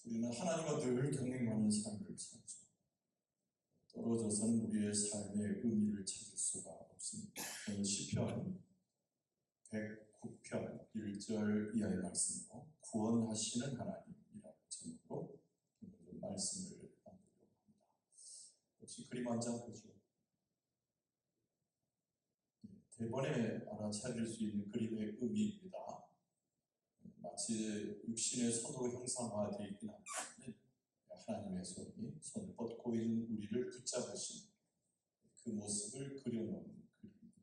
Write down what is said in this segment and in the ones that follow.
우리는 하나님과 늘 경쟁하는 삶을 살죠. 떨어져서는 우리의 삶의 의미를 찾을 수가 없습니다. 오늘 시편 109편 1절 이하의 말씀으로 구원하시는 하나님이라고 제목으로 오늘 말씀을 나누려고 합니다. 혹시 그림 한 장 보죠? 대번에 알아차릴 수 있는 그림의 의미입니다. 마치 육신의 손으로 형상화되어 있긴 한데 하나님의 손을 뻗고 있는 우리를 붙잡으신 그 모습을 그려놓은 그림입니다.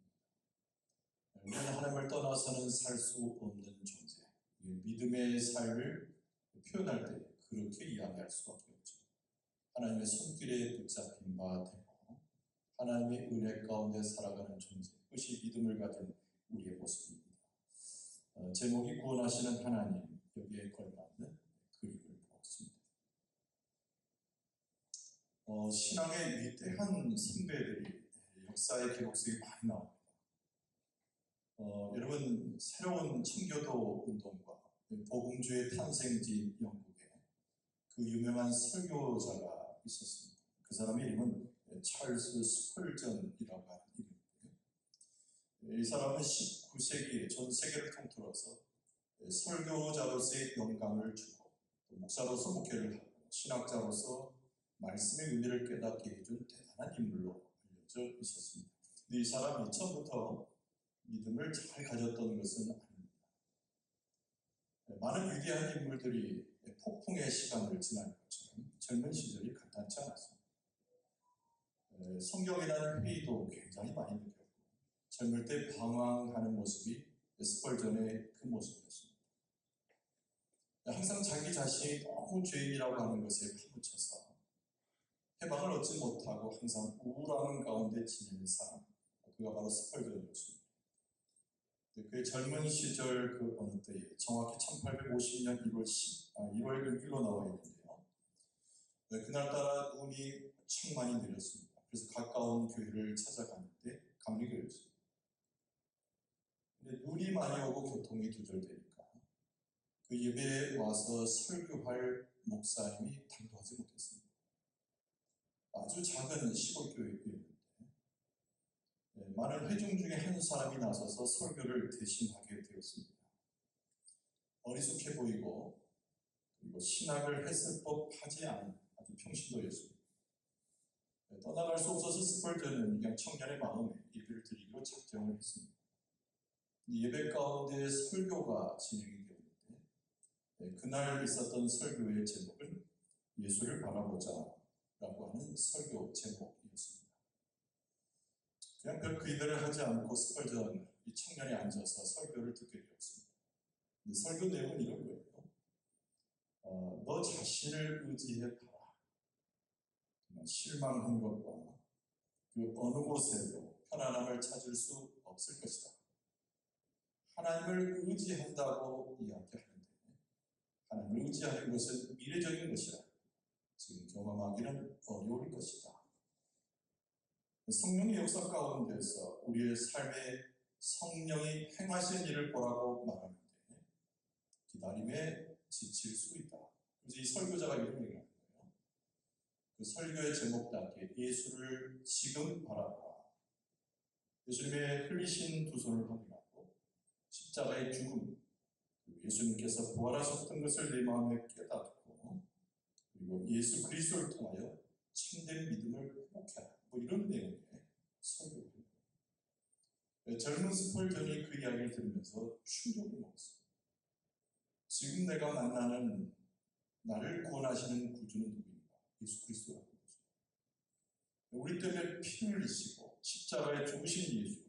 우리는 하나님을 떠나서는 살 수 없는 존재, 믿음의 삶을 표현할 때 그렇게 이야기할 수밖에 없죠. 하나님의 손길에 붙잡힌 바 되고 하나님의 은혜 가운데 살아가는 존재, 그것이 믿음을 가진 우리의 모습입니다. 제목이 구원하시는 하나님, 여기에 걸맞는 그림을 보았습니다. 신앙의 위대한 선배들이 역사의 기록 속에 많이 나옵니다. 여러분, 새로운 청교도 운동과 복음주의 탄생지 영국에 그 유명한 설교자가 있었습니다. 그 사람의 이름은 찰스 스펄전이라고 하는 이름인데요. 이 사람은 19세기에 전 세계를 통틀어서 설교자로서의 영감을 주고 또 목사로서 목회를 하고 신학자로서 말씀의 의미를 깨닫게 해준 대단한 인물로 알려져 있었습니다. 근데 이 사람이 처음부터 믿음을 잘 가졌던 것은 아닙니다. 많은 위대한 인물들이 폭풍의 시간을 지난 것처럼 젊은 시절이 간단치 않았습니다. 성경이라는 회의도 굉장히 많이 느꼈고 젊을 때 방황하는 모습이 스펄전의 그 모습이었습니다. 항상 자기 자신이 너무 죄인이라고 하는 것에 파묻혀서 해방을 얻지 못하고 항상 우울한 가운데 지내는 사람, 그가 바로 스펄전이었습니다. 그의 젊은 시절 그 어느 때에 정확히 1850년 1월 6일로 나와 있는데요. 그날따라 눈이 엄청 많이 내렸습니다. 그래서 가까운 교회를 찾아갔는데 감리교였습니다. 근데 눈이 많이 오고 교통이 두절되니까 그 예배에 와서 설교할 목사님이 당도하지 못했습니다. 아주 작은 시골 교회였는데 많은 회중 중에 한 사람이 나서서 설교를 대신하게 되었습니다. 어리숙해 보이고 그리고 신학을 했을 법하지 않은 아주 평신도였습니다. 떠나갈 수 없어서 스펄전은 그냥 청년의 마음에 예배를 드리기로 작정을 했습니다. 예배 가운데 설교가 진행이 되었는데 그날 있었던 설교의 제목은 예수를 바라보자 라고 하는 설교 제목이었습니다. 그냥 별 기대를 하지 않고 스펄전 이 청년이 앉아서 설교를 듣게 되었습니다. 근데 설교 내용은 이런 거예요. 너 자신을 의지해 봐라. 실망한 것과 그 어느 곳에도 편안함을 찾을 수 없을 것이다. 하나님을 의지한다고 이야기하는데 하나님을 의지하는 것은 미래적인 것이라 지금 경험하기는 어려울 것이다. 성령의 역사 가운데서 우리의 삶에 성령이 행하신 일을 보라고 말하는데 기다림에 지칠 수 있다. 그래서 이 설교자가 이런 얘기를 하는 거예요. 그 설교의 제목답게 예수를 지금 바라보라. 예수님의 흘리신 두 손을 확인하고 십자가의 죽음, 예수님께서 부활하셨던 것을 내 마음에 깨닫고 그리고 예수 그리스도를 통하여 참된 믿음을 회복해라. 이런 내용의 설교입니다. 젊은 스펄전이 그 이야기를 들으면서 충격을 먹었어요. 지금 내가 만나는 나를 구원하시는 구주는 누구인가? 예수 그리스도라는 거죠. 우리 때문에 피를 흘리시고 십자가에 죽으신 예수,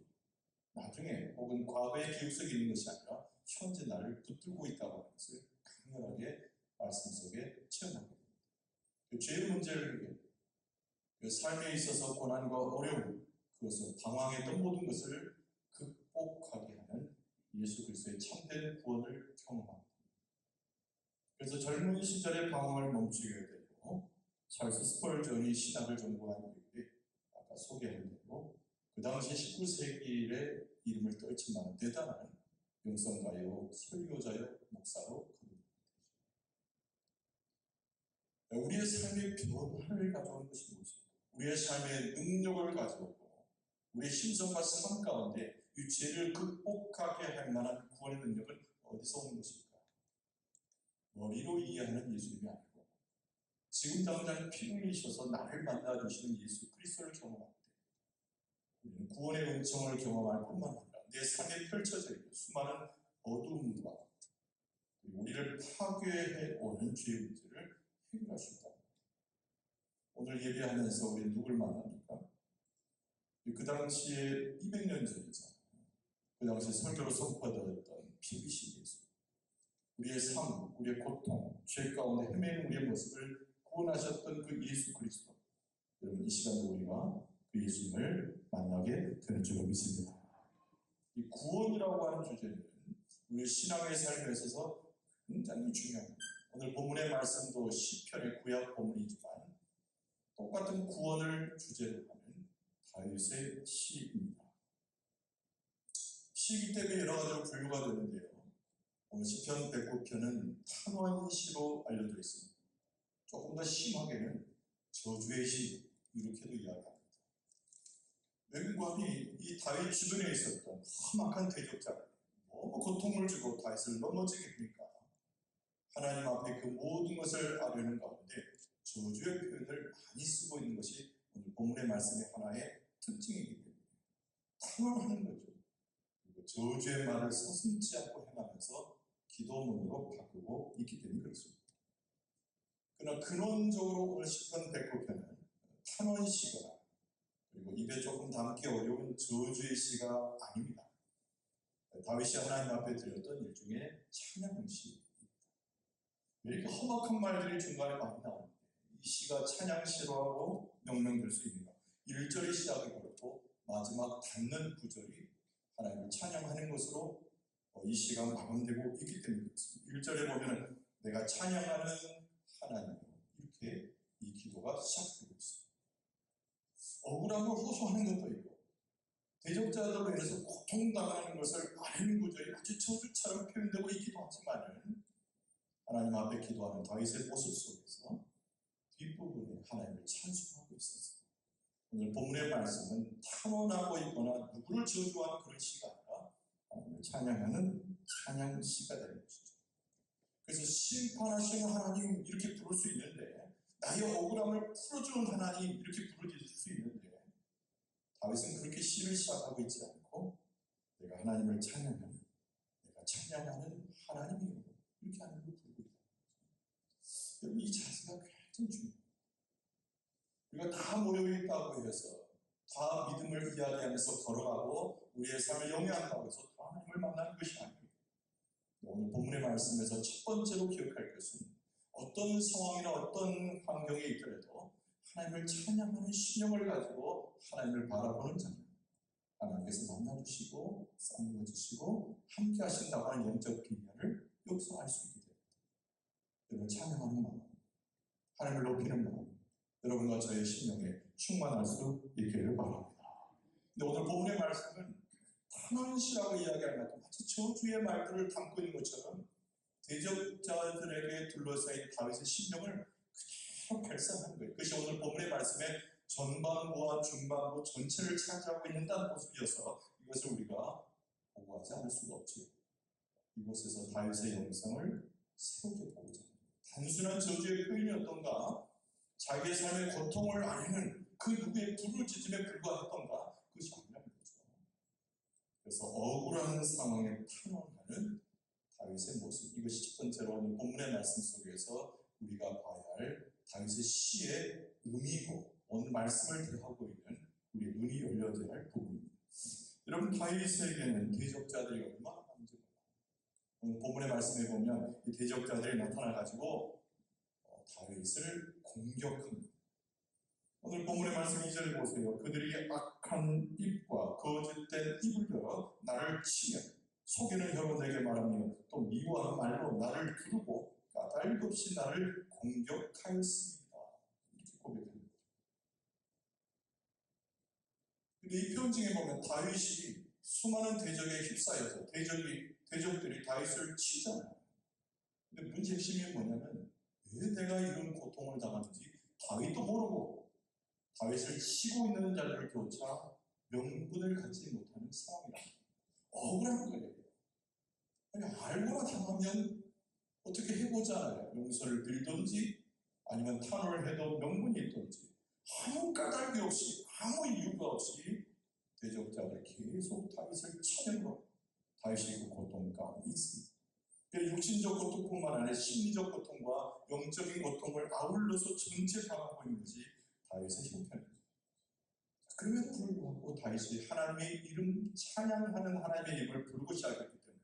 나중에 혹은 과거의 기억 속에 있는 것이 아니라 현재 나를 붙들고 있다고 하는 것을 강렬하게 말씀 속에 체험하게 됩니다. 죄의 문제를 해결해요. 삶에 있어서 고난과 어려움, 그것을 방황했던 모든 것을 극복하게 하는 예수 그리스도의 참된 구원을 경험합니다. 그래서 젊은 시절의 방황을 멈추게 되고 찰스 스펄전이 신학을 전공한 이후에 아까 소개한 대로 그 당시 19세기의 이름을 떨칠 만한 대단한 영성가요, 설교자요, 목사로 거듭납니다. 우리의 삶의 변화를 가져오는 것이 무엇입니까? 우리의 삶의 능력을 가져오고 우리의 심성과 삶 가운데 이 죄를 극복하게 할 만한 구원의 능력은 어디서 오는 것입니까? 머리로 이해하는 예수님이 아니고 지금 당장 피 흘리셔서 나를 만나주시는 예수 그리스도를 경험할 때 우리는 구원의 은총을 경험할 뿐만 아니라 내 삶에 펼쳐져 있는 수많은 어두움과 우리를 파괴해 오는 죄의 문제를 해결할 수 있다. 오늘 예배하면서 우리 누굴 만납니까? 그 당시에 200년 전이잖아요. 그 당시에 설교로 선포되었던 피비신 예수. 우리의 삶, 우리의 고통, 죄 가운데 헤매는 우리의 모습을 구원하셨던 그 예수 그리스도. 여러분 이 시간도 우리가 그 예수님을 만나게 되는 줄로 믿습니다. 이 구원이라고 하는 주제는 우리 신앙의 삶에 있어서 굉장히 중요합니다. 오늘 본문의 말씀도 시편의 구약 본문이지만 똑같은 구원을 주제로 하는 다윗의 시입니다. 시이기 때문에 여러 가지로 분류가 되는데요. 오늘 시편 109편은 탄원시로 알려져 있습니다. 조금 더 심하게는 저주의 시 이렇게도 이야기합니다. 외국관이 이 다윗 주변에 있었던 험악한 대적자들 너무 고통을 주고 다윗을 넘어지게 하니까 하나님 앞에 그 모든 것을 아뢰는 가운데 저주의 표현을 많이 쓰고 있는 것이 오늘 본문의 말씀의 하나의 특징이기 때문에 탄원하는 거죠. 그리고 저주의 말을 서슴지 않고 행하면서 기도문으로 바꾸고 있기 때문에 그렇습니다. 그러나 근원적으로 오늘 시편 109편은 탄원시거나 그리고 입에 조금 담기 어려운 저주의 시가 아닙니다. 다윗이 하나님 앞에 드렸던 일종의 찬양시입니다. 이렇게 험악한 말들이 중간에 많이 나오는데 이 시가 찬양시로 하고 명명될 수 있는가? 1절이 시작이 그렇고 마지막 닿는 9절이 하나님을 찬양하는 것으로 이 시가 마감되고 있기 때문에 그렇습니다. 1절에 보면 내가 찬양하는 하나님 이렇게 이 기도가 시작되고 있습니다. 억울함을 호소하는 것도 있고 대적자들로 인해서 고통당하는 것을 아는 구절이 아주 저주처럼 표현되고 있기도 하지만은 하나님 앞에 기도하는 다윗의 모습 속에서 뒷부분에 하나님을 찬송하고 있었어요. 오늘 본문의 말씀은 탄원하고 있거나 누구를 저주하는 그런 시가 아니라 하나님을 찬양하는 찬양시가 되는 것이죠. 그래서 심판하시는 하나님 이렇게 부를 수 있는데 나의 억울함을 풀어주는 하나님 이렇게 부르실 수 있는데 다윗은 그렇게 시를 시작하고 있지 않고 내가 하나님을 찬양하는 내가 찬양하는 하나님이요 이렇게 하나님을 부르고 있다. 여러분 이 자세가 굉장히 중요해요. 우리가 다 모여있다고 해서 다 믿음을 이야기하면서 걸어가고 우리의 삶을 영위한다고 해서 다 하나님을 만나는 것이 아닙니다. 오늘 본문의 말씀에서 첫 번째로 기억할 것은 어떤 상황이나 어떤 환경에 있더라도 하나님을 찬양하는 신령을 가지고 하나님을 바라보는 자입니다. 하나님께서 만나주시고 싸매어주시고 함께 하신다고 하는 영적 비밀을 여기서 알 수 있게 됩니다. 여러분 찬양하는 마음, 하나님을 높이는 마음, 여러분과 저의 심령에 충만할 수 있기를 바랍니다. 근데 오늘 본문의 말씀은 탄원시라고 이야기하는 것 같은 마치 저주의 말들을 담고 있는 것처럼 대적자들에게 둘러싸인 다윗의 심령을 그대로 발산하는 거예요. 그것이 오늘 본문의 말씀의 전반부와 중반부 전체를 차지하고 있는다는 모습이어서 이것을 우리가 보고하지 않을 수가 없지요. 이곳에서 다윗의 영성을 새롭게 보고자 합니다. 단순한 저주의 표현이 어떤가? 자기의 삶의 고통을 아는 그 누구의 부르짖음에 불과했던가? 그것이 아니라는 거죠. 그래서 억울한 상황에 탄원하는 다윗의 모습, 이것이 첫 번째로 오늘 본문의 말씀 속에서 우리가 봐야 할 다윗의 시의 의미고 오늘 말씀을 대하고 있는 우리 눈이 열려져야 할 부분입니다. 여러분 다윗에게는 대적자들이 얼마나 많은지 몰라요. 오늘 본문의 말씀에 보면 이 대적자들이 나타나가지고 다윗을 공격합니다. 오늘 본문의 말씀 2절 보세요. 그들이 악한 입과 거짓된 입을 열어 나를 치며 속이는 혀로 내게 말하며 또 미워하는 말로 나를 두르고 까닭 없이 나를 공격하였습니다. 이렇게 고백합니다. 근데 이 표현 중에 보면 다윗이 수많은 대적에 휩싸여서 대적들이 다윗을 치잖아요. 근데 문제 핵심이 뭐냐면 왜 내가 이런 고통을 당하는지 다윗도 모르고 다윗을 치고 있는 자들조차 명분을 갖지 못하는 상황이라. 억울한 거예요. 아니, 알고나 당하면 어떻게 해보잖아요. 용서를 빌든지 아니면 탄원을 해도 명분이 있든지 아무 까닭이 없이 아무 이유가 없이 대적자들 계속 다윗을 쳐내므로 다윗이 그 고통 가운데 있습니다. 육신적 고통뿐만 아니라 심리적 고통과 영적인 고통을 아울러서 전체 당하고 있는 것이 다윗의 형편입니다. 그럼에도 불구하고 다윗이 하나님의 이름 찬양하는 하나님의 이름을 부르고 시작했기 때문에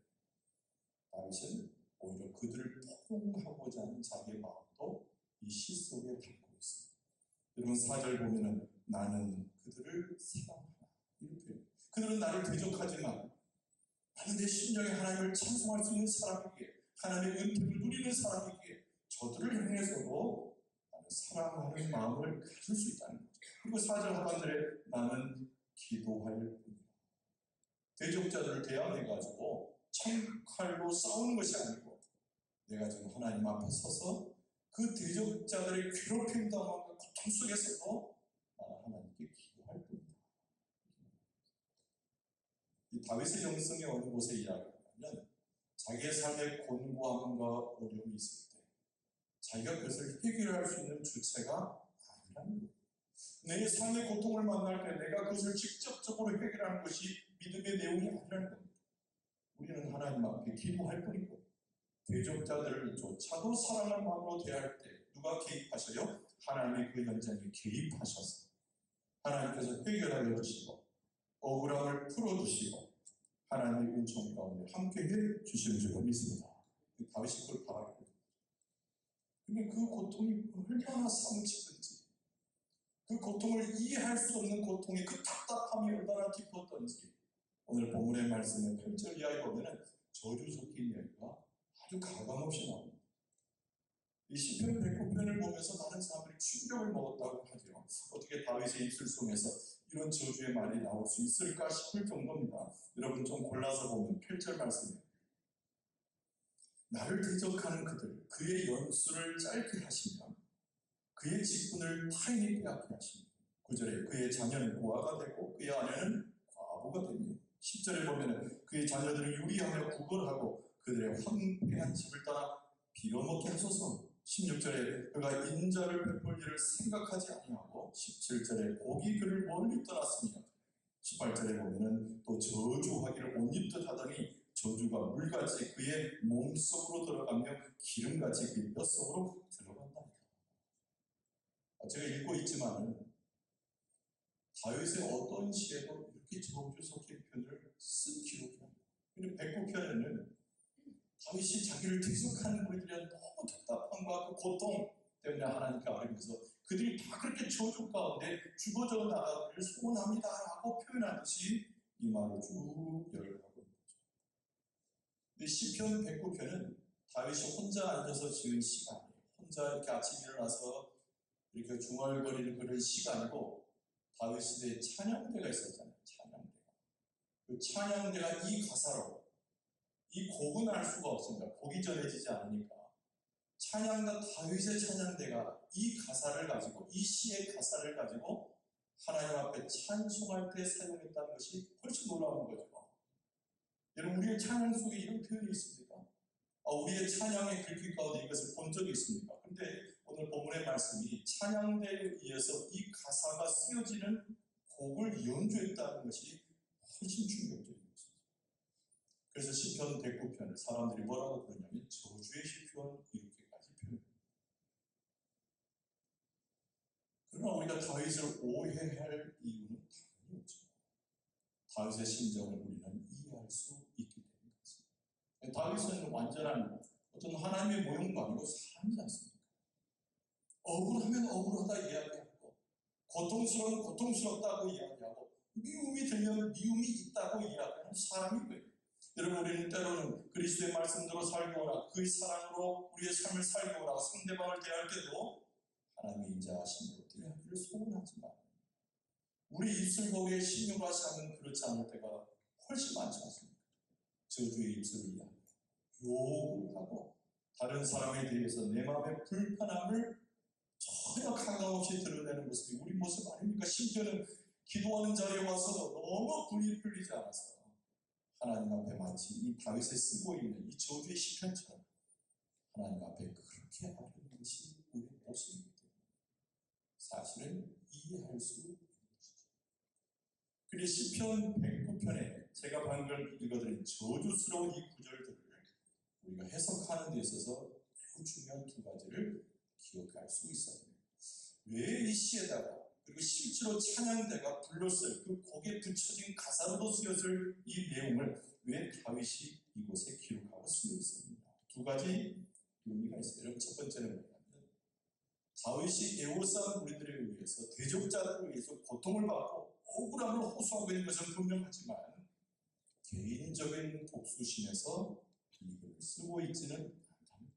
다윗은 오히려 그들을 포용하고자 하는 자기의 마음도 이 시 속에 담고 있습니다. 여러분 4절 보면은 나는 그들을 사랑하나 이렇게 그들은 나를 대적하지만 나는 내 심령에 하나님을 찬송할 수 있는 사람이기에 하나님의 은혜를 누리는 사람이기에 저들을 향해서도 나는 사랑하는 마음을 가질 수 있다는 거죠. 그리고 4절 하반절에 나는 기도할 뿐이다. 대적자들을 대항해가지고 창칼로 싸우는 것이 아니고 내가 지금 하나님 앞에 서서 그 대적자들의 괴롭힘 당한 고통 속에서도 나는 하나님께 기도할 뿐이다. 이 다윗의 영성이 어느 곳에 이야기하냐면 자기의 삶에 곤고함과 어려움이 있을 때 자기가 그것을 해결할 수 있는 주체가 아니라는 거예요. 내 삶의 고통을 만날 때 내가 그것을 직접적으로 해결하는 것이 믿음의 내용이 아니라는 겁니다. 우리는 하나님 앞에 기도할 뿐이고 대적자들조차도 사랑하는 마음으로 대할 때 누가 개입하셔요? 하나님의 그 현장에 개입하셔서 하나님께서 해결하여 주시고 억울함을 풀어주시고 하나님의 은총 가운데 함께해 주시는 줄로 믿습니다. 다윗이 그걸 바라고 근데 그 고통이 얼마나 사무치든지 그 고통을 이해할 수 없는 고통의 그 답답함이 얼마나 깊었던지 오늘 본문의 말씀에 8절 이하에 보면 저주 섞인 이야기가 아주 가감없이 나옵니다. 이 시편 109편을 보면서 많은 사람들이 충격을 먹었다고 하죠. 어떻게 다윗의 입술 속에서 이런 저주의 말이 나올 수 있을까 싶을 정도입니다. 여러분 좀 골라서 보면 8절 말씀이에요. 나를 대적하는 그들, 그의 연수를 짧게 하시며 그의 직분을 타인이 빼앗게 하시며 9절에 그의 자녀는 고아가 되고 그의 아내는 과부가 되며 10절에 보면 그의 자녀들을 유리하며 구걸하고 그들의 황폐한 집을 따라 빌어먹게 하소서 16절에 그가 인자를 베풀 일을 생각하지 아니하고 17절에 복이 그를 멀리 떠났으며 18절에 보면 또 저주하기를 옷 입듯 하더니 저주가 물같이 그의 몸속으로 들어가며 기름같이 그의 뼛속으로 들어간다. 제가 읽고 있지만 다윗의 어떤 시에도 이렇게 저주 섞인 편을 쓴 기록이 납니다. 그리고 109편에는 다윗이 자기를 대적하는 우리들의 너무 답답함과 그 고통 때문에 하나님께 아뢰면서 그들이 다 그렇게 저주 가운데 죽어져 나가기를 소원합니다라고 표현하듯이 이 말을 쭉 열거하고 있는 거죠. 근데 시편 109편은 다윗이 혼자 앉아서 지은 시간이에요. 혼자 이렇게 아침에 일어나서 이렇게 중얼거리는 그런 시간이고 다윗 시대에 찬양대가 있었잖아요. 찬양대가. 그 찬양대가 이 가사로 이 곡은 알 수가 없습니다. 곡이 전해지지 않으니까. 찬양가 다윗의 찬양대가 이 가사를 가지고 이 시의 가사를 가지고 하나님 앞에 찬송할 때 사용했다는 것이 훨씬 놀라운 거죠. 여러분 우리의 찬양 속에 이런 표현이 있습니까? 우리의 찬양의 글귀 가운데 이것을 본 적이 있습니까? 그런데 오늘 본문의 말씀이 찬양대에 의해서 이 가사가 쓰여지는 곡을 연주했다는 것이 훨씬 충격적인 것입니다. 그래서 시편 109편을 사람들이 뭐라고 부르냐면 저주의 시편 이렇게까지 표현합니다. 그러나 우리가 다윗을 오해할 이유는 당연히 없죠. 다윗의 심정을 우리는 이해할 수 있기 때문입니다. 다윗은 완전한 어떤 하나님의 모형도 아니고 사람이지 않습니까? 억울하면 억울하다 이야기하고 고통스러우면 고통스럽다고 이야기하고 미움이 들면 미움이 있다고 이야기하는 사람이고요. 여러분 우리는 때로는 그리스도의 말씀대로 살고나 그의 사랑으로 우리의 삶을 살고나 상대방을 대할 때도 하나님의 인자하심으로 대하기를 소원하지만 우리 입술 보기에 신용과 사는 그렇지 않을 때가 훨씬 많지 않습니까? 저주의 입술을 이야기하고 욕을 하고 다른 사람에 대해서 내 마음의 불편함을 전혀 가감 없이 드러내는 모습이 우리 모습 아닙니까? 심지어는 기도하는 자리에 와서 너무 분이 풀리지 않아서 하나님 앞에 마치 이 다윗에 쓰고 있는 이 저주의 시편처럼 하나님 앞에 그렇게 하려는 것이 우리의 모습이기 때문에 사실은 이해할 수 있는 것이죠. 그리고 시편 109편에 제가 방금 읽어드린 저주스러운 이 구절들을 우리가 해석하는 데 있어서 매우 중요한 두 가지를 기억할 수 있어야 됩니다. 왜 이 시에다가 그리고 실제로 찬양대가 불렀을 그 곡에 붙여진 가사로도 쓰였을 이 내용을 왜 다윗이 이곳에 기록하고 쓰여 있습니다. 두 가지 의미가 있어요. 여러분, 첫 번째는 뭐냐면 다윗이 애워싼 무리들에 의해서 대적자들에 의해서 고통을 받고 억울함을 호소하고 있는 것은 분명하지만 개인적인 복수심에서 이걸 쓰고 있지는 않답니다.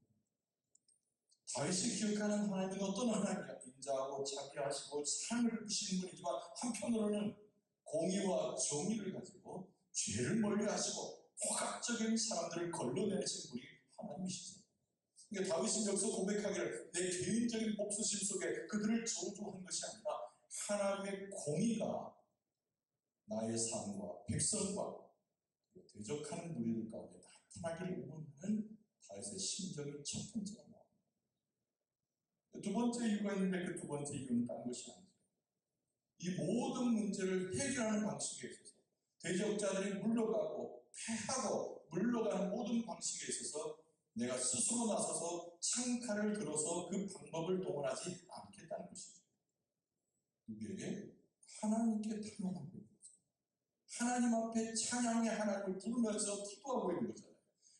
다윗이 기억하는 하나님은 어떤 하나님이야? 인자하고 자비하시고 사랑을 베푸시는 분이지만 한편으로는 공의와 정의를 가지고 죄를 멀리하시고 포괄적인 사람들을 걸러내신 분이 하나님이시죠. 그러니까 다윗은 여기서 고백하기를 내 개인적인 복수심 속에 그들을 저주한 것이 아니라 하나님의 공의가 나의 삶과 백성과 대적하는 무리들 가운데 나타나기를 원하는 다윗의 심정이 첫 번째로 나옵니다. 두 번째 이유가 있는데 그 두 번째 이유는 딴 것이 아니죠. 이 모든 문제를 해결하는 방식에 있어서 대적자들이 물러가고 패하고 물러가는 모든 방식에 있어서 내가 스스로 나서서 창칼을 들어서 그 방법을 동원하지 않겠다는 것이죠. 누구에게? 하나님께 탄원하고 있는 거죠. 하나님 앞에 찬양의 하나님을 부르면서 기도하고 있는 거잖아요.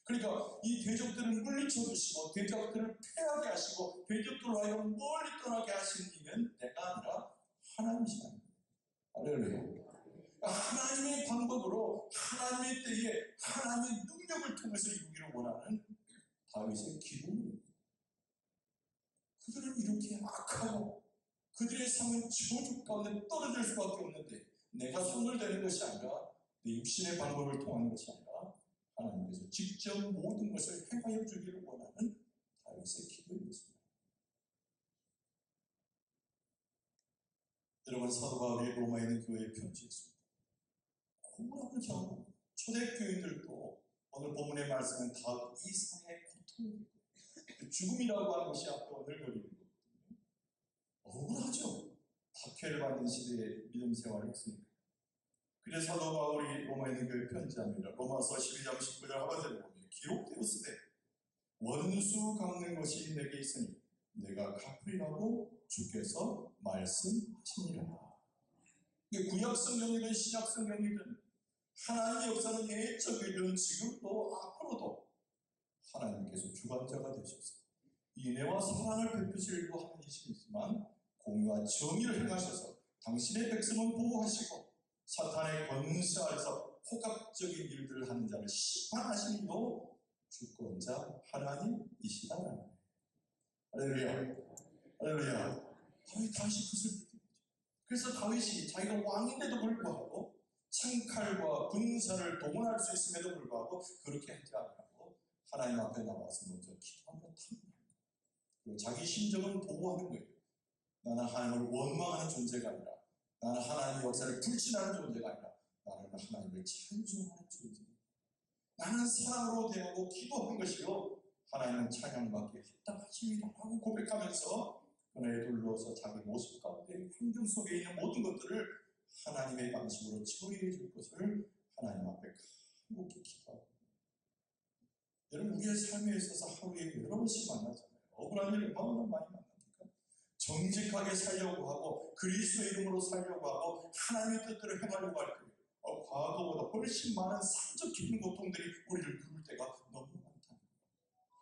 그러니까 이 대적들을 물리쳐 주시고 대적들을 패하게 하시고 대적들을 하여금 멀리 떠나게 하신 이는 내가 아니라 하나님이시다. 할렐루야. 하나님의 방법으로 하나님의 때에 하나님의 능력을 통해서 이루기를 원하는 다윗의 기도입니다. 그들은 이렇게 악하고 그들의 삶은 저주 가운데 떨어질 수밖에 없는데 내가 손을 대는 것이 아니라 내 육신의 방법을 통하는 것이 아니라 하나님께서 직접 모든 것을 행하여 주기를 원하는 다윗의 기도입니다. 여러분, 사도 바울이 로마에 있는 교회에 편지했습니다. 억울함을 경험합니다. 초대교인들도 오늘 본문의 말씀은 다 이상의 고통입니다. 죽음이라고 하는 것이 앞에 오늘거리는 거거든요. 억울하죠. 박해를 받는 시대에 믿음 생활을 했으니까. 그래서 사도 바울이 로마에 있는 교회에 편지합니다. 로마서 12장 19절 하반절에 보면 기록되었으되 원수 갚는 것이 내게 있으니 내가 갚으리라고 주께서 말씀하시니라. 구약 성경이든 신약 성경이든 하나님의 역사는 예적이든 지금도 앞으로도 하나님께서 주관자가 되셔서 인애와 사랑을 베푸시려고 하나님이시지만 공의와 정의를 행하셔서 당신의 백성은 보호하시고 사탄의 권세 아래서 포갑적인 일들을 하는 자를 심판하시는 이도 주권자 하나님이시다라는 거예요. 할렐루야. 할렐루야. 다윗이 그것을 믿는 거죠. 그래서 다윗이 자기가 왕인데도 불구하고 창칼과 군사를 동원할 수 있음에도 불구하고 그렇게 하지 않고 하나님 앞에 나와서 먼저 기도하며 탑니다. 그리고 자기 심정을 보호하는 거예요. 나는 하나님을 원망하는 존재가 아니라 나는 하나님의 역사를 불신하는 존재가 아니라 나는 하나님을 찬송하는 존재입니다. 나는 사랑으로 대하고 기도한 것이요 하나님은 찬양받기에 합당하십니다 라고 고백하면서 은혜에 둘러서 자기 모습 가운데 환경 속에 있는 모든 것들을 하나님의 방식으로 처리해 줄 것을 하나님 앞에 간곡히 기도합니다. 여러분, 우리의 삶에 있어서 하루에 여러 번씩 만나잖아요. 억울한 일을 얼마나 많이 만납니까? 정직하게 살려고 하고 그리스도의 이름으로 살려고 하고 하나님의 뜻대로 행하려고 할 거예요. 과거보다 훨씬 많은 산적인 고통들이 우리를 부를 때가 너무 많다.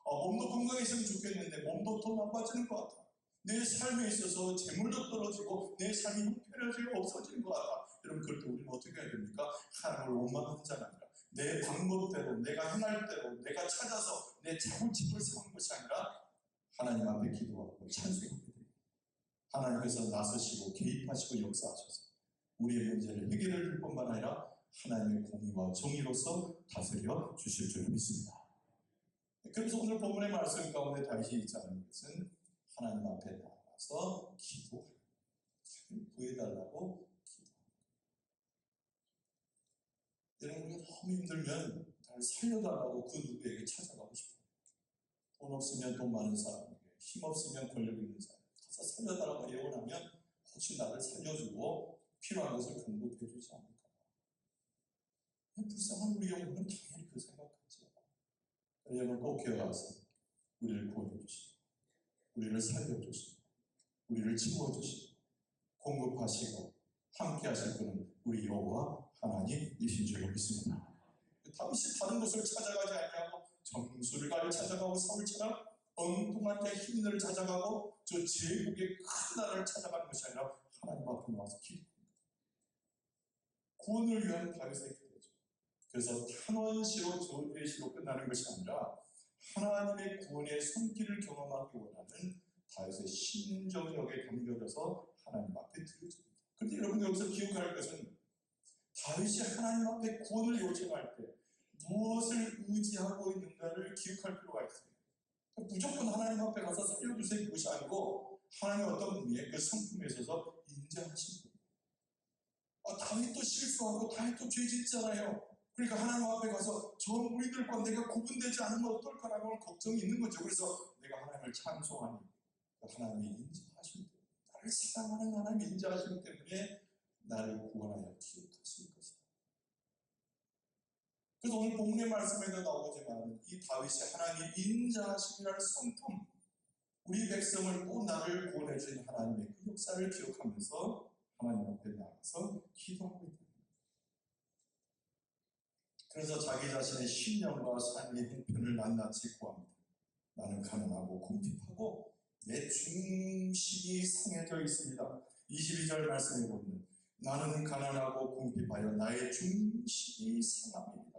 몸도 건강했으면 좋겠는데 몸도 더 나빠지는 것 같아. 내 삶에 있어서 재물도 떨어지고 내 삶이 형편해지고 없어지는 것 같아. 여러분, 그럴 때 우리는 어떻게 해야 됩니까? 하나님을 원망하는 자가 아니라 내 방법대로 내가 행할 대로 내가 찾아서 내 자굴집을 세우는 것이 아니라 하나님 앞에 기도하고 찬송하게 됩니다. 하나님께서 나서시고 개입하시고 역사하셔서 우리의 문제를 해결해 줄 뿐만 아니라 하나님의 공의와 정의로서 다스려 주실 줄 믿습니다. 그래서 오늘 본문의 말씀 가운데 다윗이 있지 않은 것은 하나님 앞에 나가서 기도하는 자기를 구해달라고 기도합니다. 여러분, 우리가 너무 힘들면 나를 살려달라고 그 누구에게 찾아가고 싶어요. 돈 없으면 돈 많은 사람에게, 힘 없으면 권력 있는 사람에게 가서 살려달라고 예언하면 혹시 나를 살려주고 필요한 것을 공급해주지 않을까. 불쌍한 우리 영혼은 당연히 그 생각하죠. 여러분 꼭 기억하세요. 우리를 구원해주시고 우리를 살려주시고 우리를 채워주시고 공급하시고 함께 하실 분은 우리 여호와 하나님이신 줄 믿습니다. 다윗이 다른 곳을 찾아가지 아니하고 정수리가를 찾아가고 사울처럼 엉뚱한 데 힘을 찾아가고 저 제국의 큰 나라를 찾아가는 것이 아니라 하나님 앞에 나와서 기도합니다. 구원을 위한 다윗의 기도죠. 그래서 탄원시로 저주의 시로 끝나는 것이 아니라 하나님의 구원의 손길을 경험하기 원하는 다윗의 심정력에 담겨져서 하나님 앞에 드려집니다. 그런데 여러분 여기서 기억할 것은 다윗이 하나님 앞에 구원을 요청할 때 무엇을 의지하고 있는가를 기억할 필요가 있어요. 무조건 하나님 앞에 가서 살려주세요 그것이 아니고 하나님의 어떤 분의 그 성품에 있어서 인정하신 거예요. 다윗도 실수하고 다윗도 죄 짓잖아요. 그러니까 하나님 앞에 가서 저 우리들과 내가 구분되지 않으면 어떨까라는 걱정이 있는 거죠. 그래서 내가 하나님을 찬송하니 하나님이 인정하신 때문에 나를 사랑하는 하나님이 인정하신 때문에 나를 구원하여 기억하실 것이다. 그래서 오늘 본문의 말씀에도 나오지만 이 다윗이 하나님이 인자하심이라는 성품, 우리 백성을 또 나를 구원해 주신 하나님의 그 역사를 기억하면서 하나님 앞에 나가서 기도하고 있다. 그래서 자기 자신의 신념과 삶의 형편을 낱낱이 구합니다. 나는 가난하고 궁핍하고 내 중심이 상해져 있습니다. 22절 말씀에 보면 나는 가난하고 궁핍하여 나의 중심이 상함이다.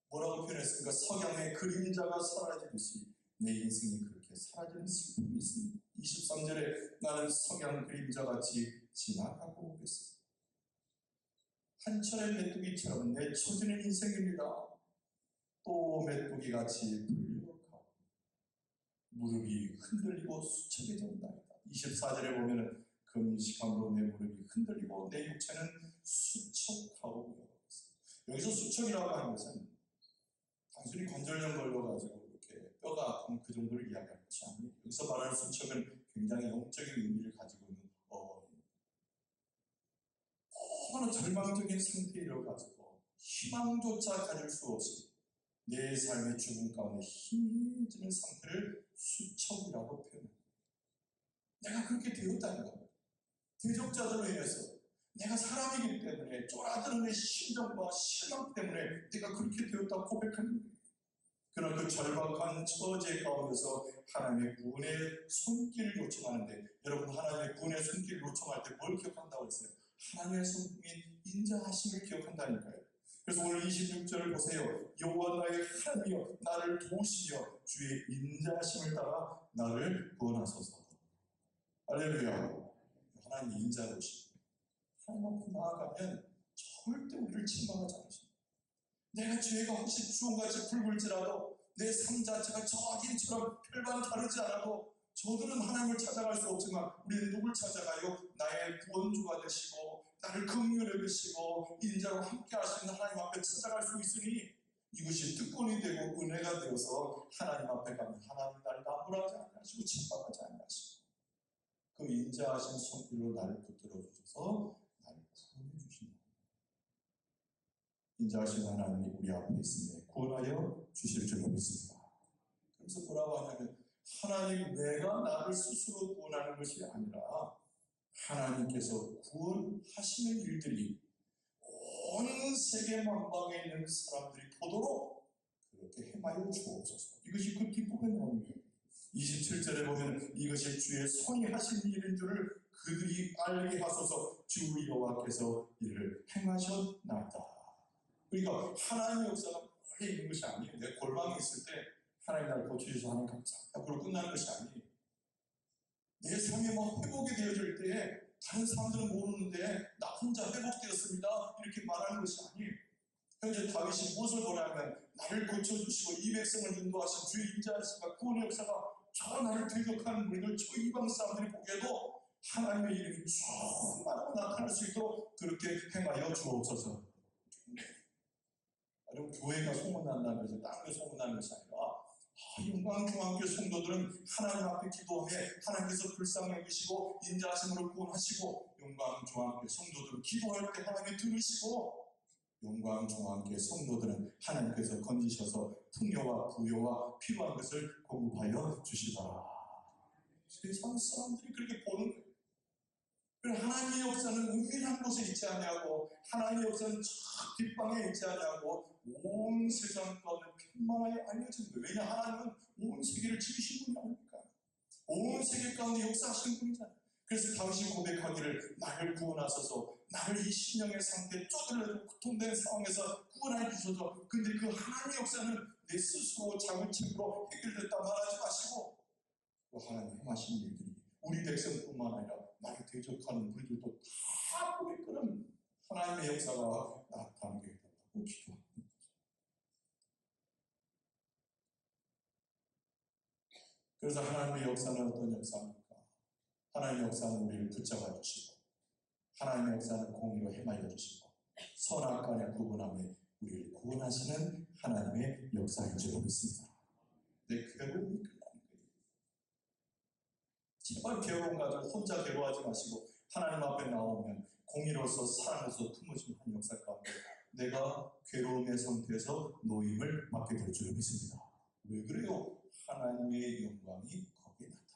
뭐라고 표현했습니까? 석양의 그림자가 사라지듯이 내 인생이 그렇게 사라지는 슬픔이 있습니다. 23절에 나는 석양 그림자같이 지나가고 오겠습니다. 한철의 메뚜기처럼 내쳐지는 인생입니다. 또 메뚜기같이 불려가고 무릎이 흔들리고 수척해진다이다. 24절에 보면 금식함으로 내 무릎이 흔들리고 내 육체는 수척하고 여기서 수척이라고 하는 것은 단순히 관절염 걸려가지고 이렇게 뼈가 아픈 그 정도를 이야기하는 것이 아닙니다. 여기서 말하는 수척은 굉장히 영적인 의미를 가지고 있는 너무나 절망적인 상태에 이르러가지고 희망조차 가질 수 없이 내 삶의 죽음 가운데 희미해지는 상태를 수척이라고 표현합니다. 내가 그렇게 되었다는 겁니다. 대적자들로 인해서 내가 사람이기 때문에 쫄아드는 내 심정과 실망 때문에 내가 그렇게 되었다고 고백하는 거예요. 그런 그 절박한 처지 가운데서 하나님의 구원의 손길을 요청하는데 여러분 하나님의 구원의 손길을 요청할 때 뭘 기억한다고 했어요? 하나님의 성품인 인자하심을 기억한다니까요. 그래서 오늘 26절을 보세요. 여호와 나의 하나님이여 나를 도우시며 주의 인자하심을 따라 나를 구원하소서. 할렐루야. 하나님 인자로시고 하나님 앞에 나아가면 절대 우리를 책망하지 않으십니다. 내가 죄가 혹시 주홍같이 붉을지라도 내 삶 자체가 저 어딘처럼 별반 다르지 않아도 저들은 하나님을 찾아갈 수 없지만 우리는 누굴 찾아가요? 나의 구원주가 되시고 나를 긍휼히 여기시고 인자로 함께 하시는 하나님 앞에 찾아갈 수 있으니 이것이 특권이 되고 은혜가 되어서 하나님 앞에 가면 하나님 나를 나무라지 아니하시고 책망하지 아니하시고 그 인자하신 손길로 나를 붙들어 주셔서 나를 구원해 주신다. 인자하신 하나님이 우리 앞에 있음에 구원하여 주실 줄로 믿습니다. 그래서 뭐라고 하냐면 하나님 내가 나를 스스로 구원하는 것이 아니라 하나님께서 구원하시는 일들이 온 세계 만방에 있는 사람들이 보도록 그렇게 행하여 주옵소서. 이것이 그 뒷부분에 나오는 거예요. 27절에 보면 이것이 주의 손이 하신 일인 줄을 그들이 알게 하소서. 주 여호와께서 이를 행하셨나이다. 그러니까 하나님의 역사가 멀리 있는 것이 아니에요. 내 골방에 있을 때 하나님 나를 고쳐주셔서 하나님 감사합니다. 그러고 끝나는 것이 아니에요. 내 삶이 회복이 되어질 때 다른 사람들은 모르는데 나 혼자 회복되었습니다. 이렇게 말하는 것이 아니에요. 현재 다윗이 무엇을 보냐면 나를 고쳐주시고 이 백성을 인도하신 주의 인자하심과 구원의 역사가 저 나를 대적하는 우리들 저 이방 사람들이 보기에도 하나님의 이름이 충만하고 나타날 수 있도록 그렇게 행하여 주옵소서. 여러분, 교회가 소문난다는 것이 다른 게 소문나는 것이 아니라 영광중앙교 성도들은 하나님 앞에 기도하며 하나님께서 불쌍히 여기시고 인자하심으로 구원하시고, 영광중앙교 성도들은 기도할 때 하나님이 들으시고, 영광중앙교 성도들은 하나님께서 건지셔서 풍요와 부요와 필요한 것을 공급하여 주시더라. 세상 사람들이 그렇게 보는 거예요. 하나님의 역사는 은밀한 곳에 있지 아니하고 하나님의 역사는 저 뒷방에 있지 아니하고 온 세상 가운데 편만하게 알려진 거예요. 왜냐, 하나님은 온 세계를 지으신 분이 아닙니까? 온 세계 가운데 역사하신 분이잖아요. 그래서 다윗이 고백하기를 나를 구원하소서, 나를 이 신령의 상태에 쪼들려도 고통된 상황에서 구원해 주소서. 근데 그 하나님의 역사는 내 스스로 자구책으로 해결됐다 말하지 마시고, 또 하나님 행하신 일들이 우리 백성뿐만 아니라 나를 대적하는 우리들도 다 보게끔 하나님의 역사가 나타나게 된다고 기도합니다. 그래서 하나님의 역사는 어떤 역사입니까? 하나님의 역사는 우리를 붙잡아 주시고, 하나님의 역사는 공의로 행하여 주시고, 선악간에 구분하며 우리를 구원하시는 하나님의 역사인 줄 믿습니다. 내 괴로움이 끝나는 거예요. 제발 괴로움 가지고 혼자 괴로워하지 마시고 하나님 앞에 나오면 공의로서 사랑으로서 품어주는 한 역사 가운데 내가 괴로움의 상태에서 노임을 받게 될 줄 믿습니다. 왜 그래요? 하나님의 영광이 거기에 나타납니다.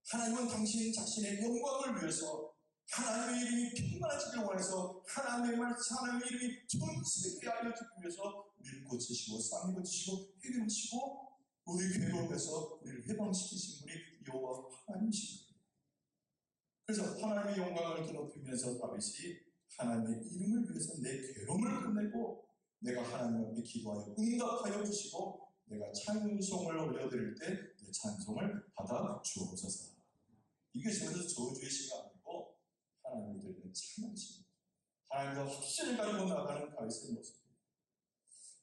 하나님은 당신 자신의 영광을 위해서, 하나님의 이름이 평만해지길 원해서, 하나님의 말씀, 하나님의 이름이 전 세계에 알려지기 위해서 우리를 고치시고 쌍이 고치시고 해결하시고 우리 괴로움에서 우리를 해방시키신 분이 여호와 하나님이십니다. 그래서 하나님의 영광을 드높이면서 다윗이 하나님의 이름을 위해서 내 괴로움을 끝내고 내가 하나님 앞에 기도하여 응답하여 주시고 내가 찬송을 올려드릴 때 내 찬송을 받아 주옵소서. 이것이 그래서 저주의 시가 아니고 하나님을 드리는 찬양입니다. 하나님과 확신을 가지고 나가는 다윗의 모습입니다.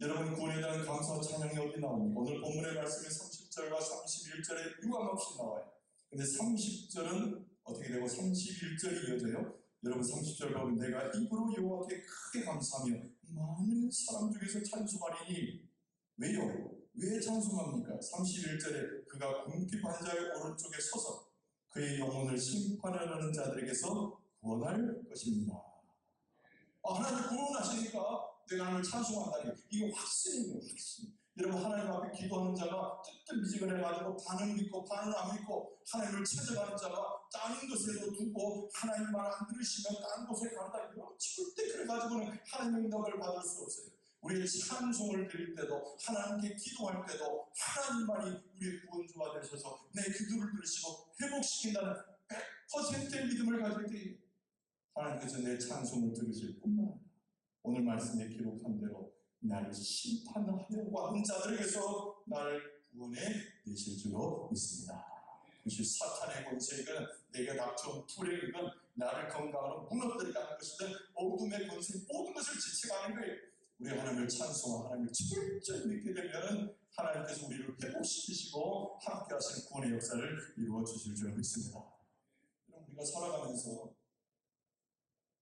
여러분, 구원에 대한 감사와 찬양이 어디 나옵니까? 오늘 본문의 말씀에 30절과 31절에 유감없이 나와요. 근데 30절은 어떻게 되고 31절이 이어져요? 여러분, 30절 보면 내가 입으로 여호와께 크게 감사하며 많은 사람 중에서 찬송하리니. 왜요? 왜 찬송합니까? 31절에 그가 궁핍 환자의 오른쪽에 서서 그의 영혼을 심판하려는 자들에게서 구원할 것입니다. 하나님 구원하시니까 내가 하나님을 찬송한다니, 이게 확신이에요. 확신. 여러분, 하나님 앞에 기도하는 자가 뜨뜻미지근해가지고 반은 믿고 반은 안 믿고 하나님을 찾아가는 자가 다른 것에도 두고 하나님 말 안 들으시면 다른 곳에 간다, 이거 절대 그래가지고는 하나님의 응답을 받을 수 없어요. 우리의 찬송을 드릴 때도, 하나님께 기도할 때도 하나님만이 우리의 구원주가 되셔서 내 기도를 들으시고 회복시킨다는 100%의 믿음을 가질 때 하나님께서 내 찬송을 들으실 뿐만 아니라 오늘 말씀에 기록한 대로 나를 심판하려고 하는 자들에게서 나를 구원해 내실 줄로 믿습니다. 그것이 사탄의 권세이건 내게 닥쳐온 불행이건 나를 건강으로 무너뜨리게 하는 것이든 어둠의 권세, 모든 것을 지체하는 거예요. 우리 하나님을 찬송하고 하나님을 철저히 믿게 되면 하나님께서 우리를 회복시키시고 함께 하시는 구원의 역사를 이루어 주실 줄 믿습니다. 여러분, 우리가 살아가면서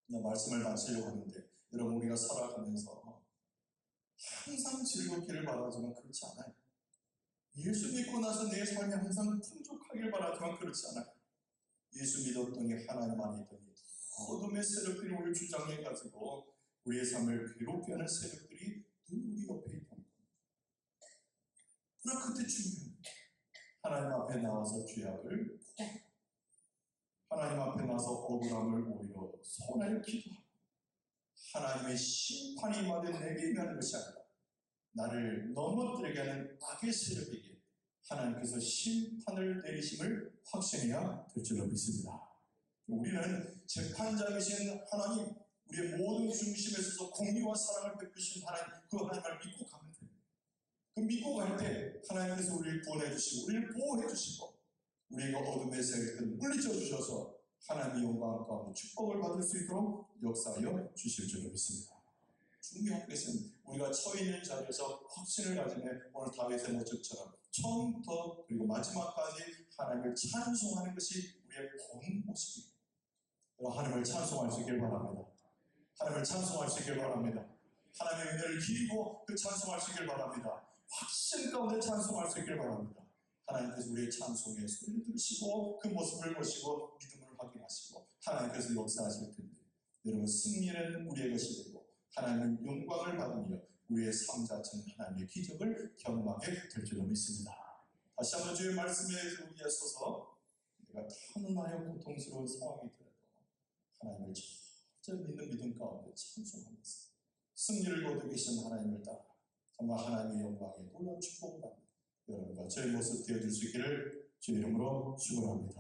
그냥 말씀을 마치려고 하는데, 여러분, 우리가 살아가면서 항상 즐겁기를 바라지만 그렇지 않아요. 예수 믿고 나서 내 삶이 항상 풍족하길 바라지만 그렇지 않아요. 예수 믿었더니 하나님 안에 있더니 어둠의 세력들이 우리를 주장해가지고 우리의 삶을 괴롭게 하는 세력들이 늘 우리 옆에 있다는 겁니다. 그러나 그때쯤은 하나님 앞에 나와서 죄악을 하나님 앞에 나서 억울함을 오히려 손을 기도하고 하나님의 심판이 임하되 내게 임하는 것이 아니라 나를 넘어뜨리게 하는 악의 세력에게 하나님께서 심판을 내리심을 확신해야 될 줄로 믿습니다. 우리는 재판장이신 하나님, 우리의 모든 중심에 서서 공의와 사랑을 베푸신 하나님, 그 하나님을 믿고 가면 됩니다. 그 믿고 갈 때 하나님께서 우리를 구원해 주시고 우리를 보호해 주시고 우리가 어둠의 세력들을 물리쳐 주셔서 하나님의 영광 가운데 축복을 받을 수 있도록 역사하여 주실 줄로 믿습니다. 중요한 것은 우리가 처해 있는 자리에서 확신을 가지며 오늘 다윗의 모습처럼 처음부터 그리고 마지막까지 하나님을 찬송하는 것이 우리의 본 모습입니다. 하나님을 찬송할 수 있길 바랍니다. 하나님을 찬송할 수 있길 바랍니다. 하나님의 은혜를 기리고 그 찬송할 수 있길 바랍니다. 확신 가운데 찬송할 수 있길 바랍니다. 하나님께서 우리의 찬송의 소리를 들으시고 그 모습을 보시고 믿음을 확인하시고 하나님께서 역사하실 텐데 여러분 승리는 우리의 것이 되고 하나님은 영광을 받으며 우리의 삶 자체는 하나님의 기적을 경험하게 될 줄로 믿습니다. 다시 한번 주의 말씀에 우리에 서서 내가 너무나요 고통스러운 상황이 되어도 하나님을 진짜 믿는 믿음 가운데 찬송하면서 승리를 거두고 계신 하나님을 따라 정말 하나님의 영광에 놀라운 축복을 받는 여러분과 저의 모습 되어줄 수 있기를 주의 이름으로 축원합니다.